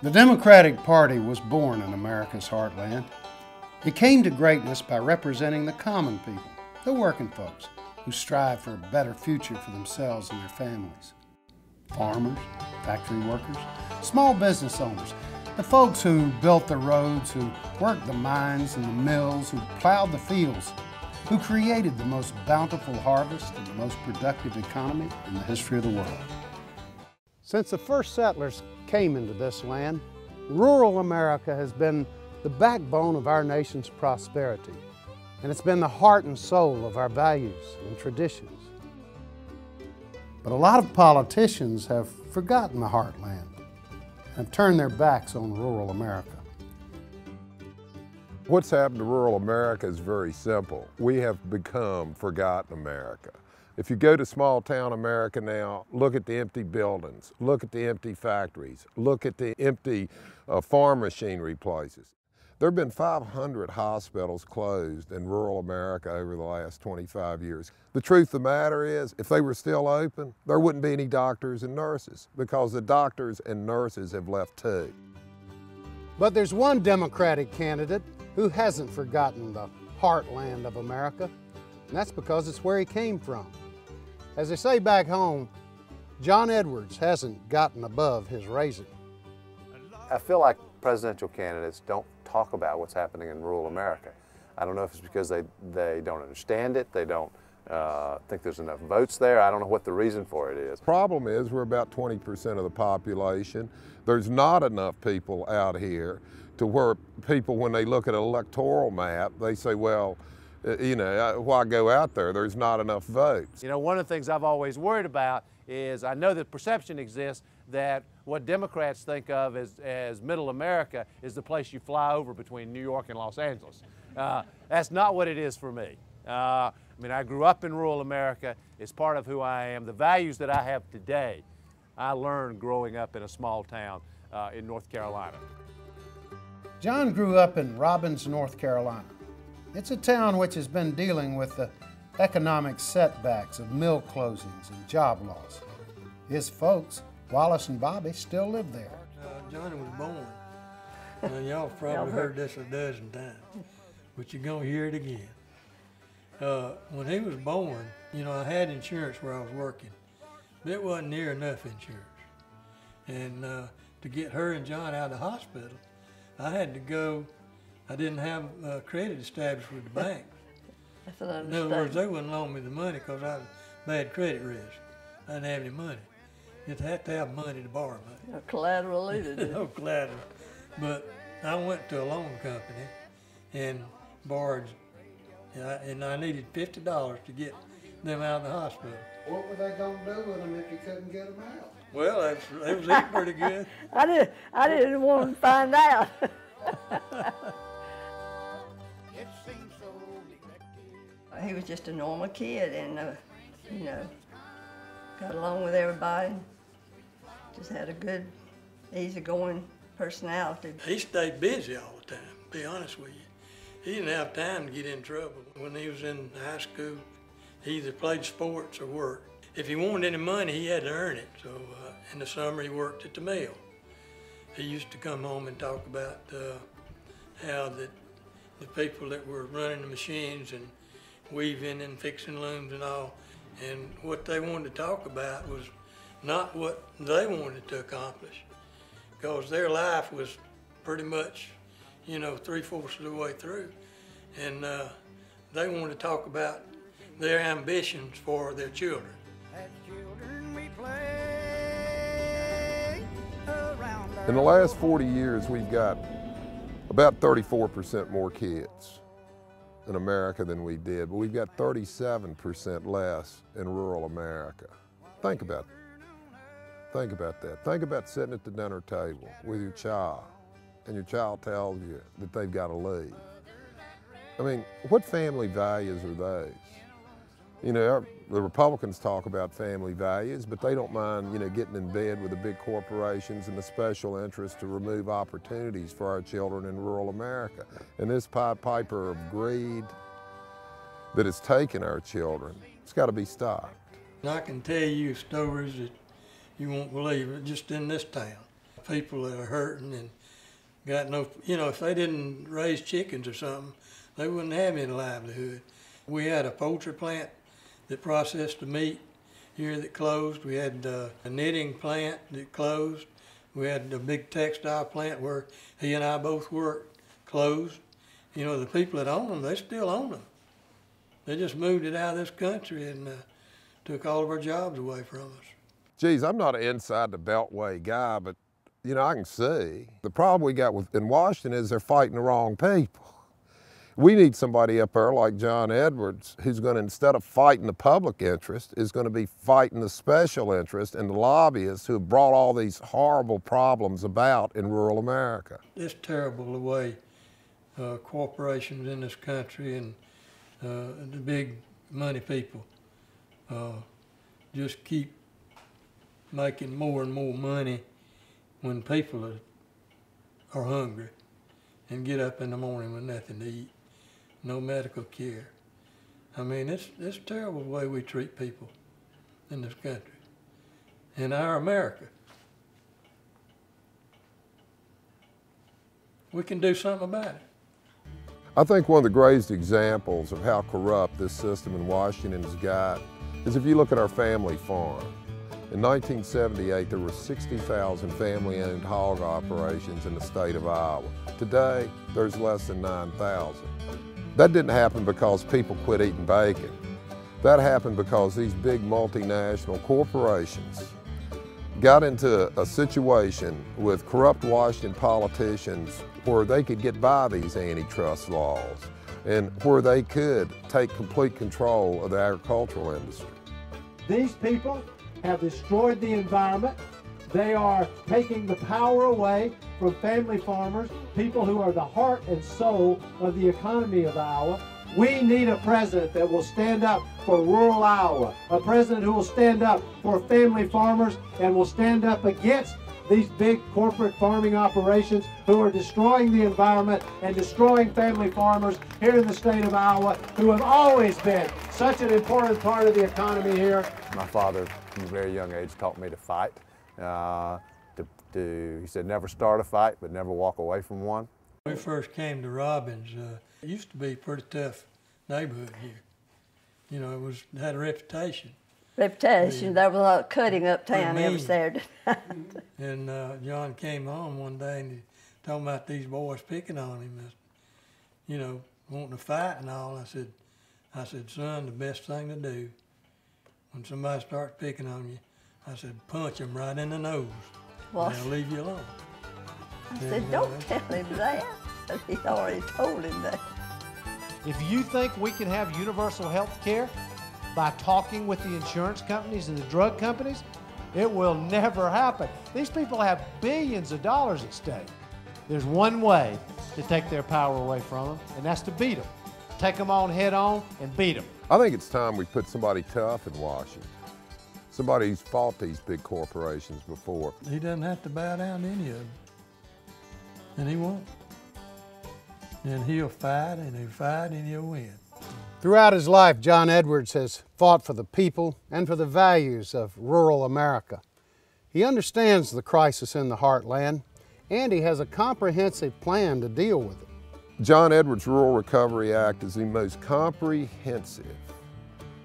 The Democratic Party was born in America's heartland. It came to greatness by representing the common people, the working folks, who strive for a better future for themselves and their families. Farmers, factory workers, small business owners, the folks who built the roads, who worked the mines and the mills, who plowed the fields, who created the most bountiful harvest and the most productive economy in the history of the world. Since the first settlers came into this land, rural America has been the backbone of our nation's prosperity, and it's been the heart and soul of our values and traditions. But a lot of politicians have forgotten the heartland and have turned their backs on rural America. What's happened to rural America is very simple. We have become forgotten America. If you go to small town America now, look at the empty buildings, look at the empty factories, look at the empty farm machinery places. There have been 500 hospitals closed in rural America over the last 25 years. The truth of the matter is, if they were still open, there wouldn't be any doctors and nurses because the doctors and nurses have left too. But there's one Democratic candidate who hasn't forgotten the heartland of America, and that's because it's where he came from. As they say back home, John Edwards hasn't gotten above his raisin. I feel like presidential candidates don't talk about what's happening in rural America. I don't know if it's because they don't understand it, they don't think there's enough votes there. I don't know what the reason for it is. Problem is we're about 20% of the population. There's not enough people out here to where people, when they look at an electoral map, they say, well, you know, why go out there? There's not enough votes. You know, one of the things I've always worried about is I know that perception exists that what Democrats think of as middle America is the place you fly over between New York and Los Angeles. That's not what it is for me. I mean, I grew up in rural America. It's part of who I am. The values that I have today, I learned growing up in a small town in North Carolina. John grew up in Robbins, North Carolina. It's a town which has been dealing with the economic setbacks of mill closings and job loss. His folks, Wallace and Bobby, still live there. Johnny was born. Now, y'all probably heard this a dozen times, but you're going to hear it again. When he was born, you know, I had insurance where I was working, but it wasn't near enough insurance. And to get her and John out of the hospital, I had to go. I didn't have credit established with the bank. That's an understatement. In other words, they wouldn't loan me the money because I had bad credit risk. I didn't have any money. You had to have money to borrow money. No collateral either, did you? No collateral. But I went to a loan company and borrowed, and I needed $50 to get them out of the hospital. What were they going to do with them if you couldn't get them out? Well, they was eating pretty good. I didn't want to find out. He was just a normal kid and, you know, got along with everybody. Just had a good, easygoing personality. He stayed busy all the time, to be honest with you. He didn't have time to get in trouble. When he was in high school, he either played sports or worked. If he wanted any money, he had to earn it. So in the summer, he worked at the mill. He used to come home and talk about how the people that were running the machines and weaving and fixing looms and all, and what they wanted to talk about was not what they wanted to accomplish, because their life was pretty much, you know, 3/4 of the way through, and they wanted to talk about their ambitions for their children. In the last 40 years, we've got about 34% more kids in America than we did, but we've got 37% less in rural America. Think about that. Think about that. Think about sitting at the dinner table with your child, and your child tells you that they've got to leave. I mean, what family values are those? You know, the Republicans talk about family values, but they don't mind, you know, getting in bed with the big corporations and the special interests to remove opportunities for our children in rural America. And this Pied Piper of greed that has taken our children, it's got to be stopped. I can tell you stories that you won't believe, just in this town. people that are hurting and got no, if they didn't raise chickens or something, they wouldn't have any livelihood. We had a poultry plant that processed the meat here that closed. We had a knitting plant that closed. We had a big textile plant where he and I both worked, closed. The people that own them, they still own them. They just moved it out of this country and took all of our jobs away from us. Geez, I'm not an inside the Beltway guy, but I can see. The problem we got in Washington is they're fighting the wrong people. We need somebody up there like John Edwards who's going to, instead of fighting the public interest, is going to be fighting the special interest and the lobbyists who have brought all these horrible problems about in rural America. It's terrible the way corporations in this country and the big money people just keep making more and more money when people are hungry and get up in the morning with nothing to eat, no medical care. I mean, it's terrible the way we treat people in this country, in our America. We can do something about it. I think one of the greatest examples of how corrupt this system in Washington has got is if you look at our family farm. In 1978, there were 60,000 family-owned hog operations in the state of Iowa. Today, there's less than 9,000. That didn't happen because people quit eating bacon. That happened because these big multinational corporations got into a situation with corrupt Washington politicians where they could get by these antitrust laws and where they could take complete control of the agricultural industry. These people have destroyed the environment. They are taking the power away from family farmers, people who are the heart and soul of the economy of Iowa. We need a president that will stand up for rural Iowa, a president who will stand up for family farmers and will stand up against these big corporate farming operations who are destroying the environment and destroying family farmers here in the state of Iowa, who have always been such an important part of the economy here. My father, from a very young age, taught me to fight. He said, never start a fight, but never walk away from one. When we first came to Robbins, it used to be a pretty tough neighborhood here. It had a reputation. Reputation. There was a lot of cutting uptown every Saturday night. And John came home one day and he talking about these boys picking on him, wanting to fight and all. I said, son, the best thing to do when somebody starts picking on you, I said, punch him right in the nose. Well, and they'll leave you alone. I said, don't tell him that. But he already told him that. If you think we can have universal health care by talking with the insurance companies and the drug companies, it will never happen. These people have billions of dollars at stake. There's one way to take their power away from them, and that's to beat them. Take them on head on and beat them. I think it's time we put somebody tough in Washington. Somebody who's fought these big corporations before. He doesn't have to bow down to any of them. And he won't. And he'll fight, and he'll fight, and he'll win. Throughout his life, John Edwards has fought for the people and for the values of rural America. He understands the crisis in the heartland, and he has a comprehensive plan to deal with it. John Edwards' Rural Recovery Act is the most comprehensive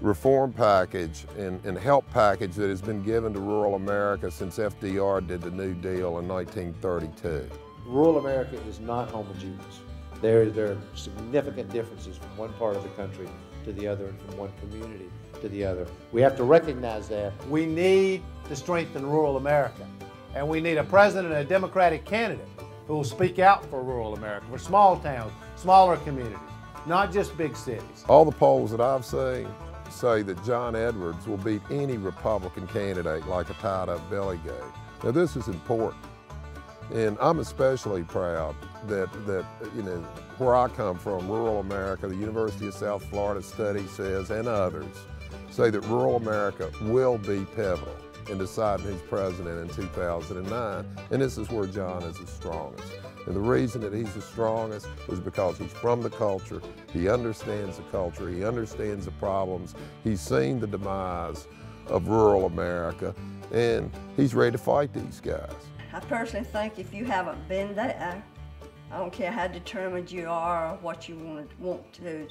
reform package and help package that has been given to rural America since FDR did the New Deal in 1932. Rural America is not homogeneous. There are significant differences from one part of the country to the other and from one community to the other. We have to recognize that. We need to strengthen rural America, and we need a president and a Democratic candidate who will speak out for rural America, for small towns, smaller communities, not just big cities. All the polls that I've seen say that John Edwards will beat any Republican candidate like a tied-up belly goat. Now this is important, and I'm especially proud that where I come from, rural America, the University of South Florida study says, and others, say that rural America will be pivotal in deciding who's president in 2009, and this is where John is the strongest. And the reason that he's the strongest is because he's from the culture, he understands the culture, he understands the problems, he's seen the demise of rural America, and he's ready to fight these guys. I personally think if you haven't been there, I don't care how determined you are or what you want to do,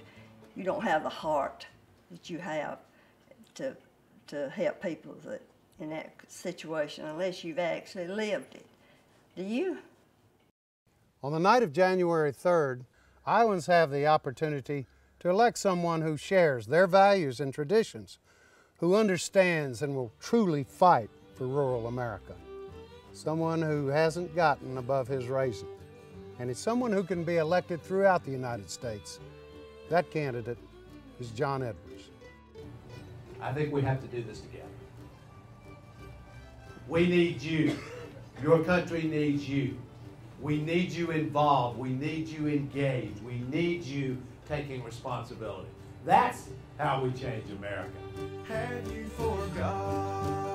you don't have the heart that you have to help people that in that situation unless you've actually lived it. Do you? On the night of January 3rd, Iowans have the opportunity to elect someone who shares their values and traditions, who understands and will truly fight for rural America. Someone who hasn't gotten above his raising. And it's someone who can be elected throughout the United States. That candidate is John Edwards. I think we have to do this together. We need you. Your country needs you. We need you involved. We need you engaged. We need you taking responsibility. That's how we change America. Have you forgotten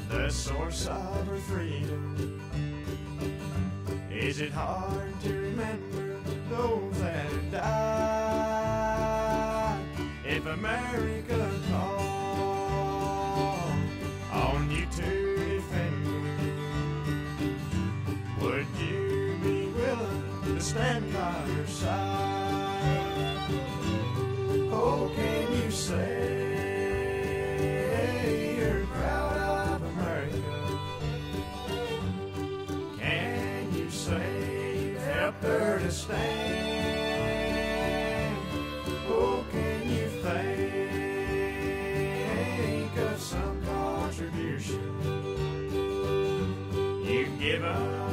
the source of our freedom? Is it hard to remember those that have died? If America called on you to defend her, would you be willing to stand by her side? Oh, can you say you're proud of America? Can you say you helped her to stand? Oh, can you think of some contribution you've given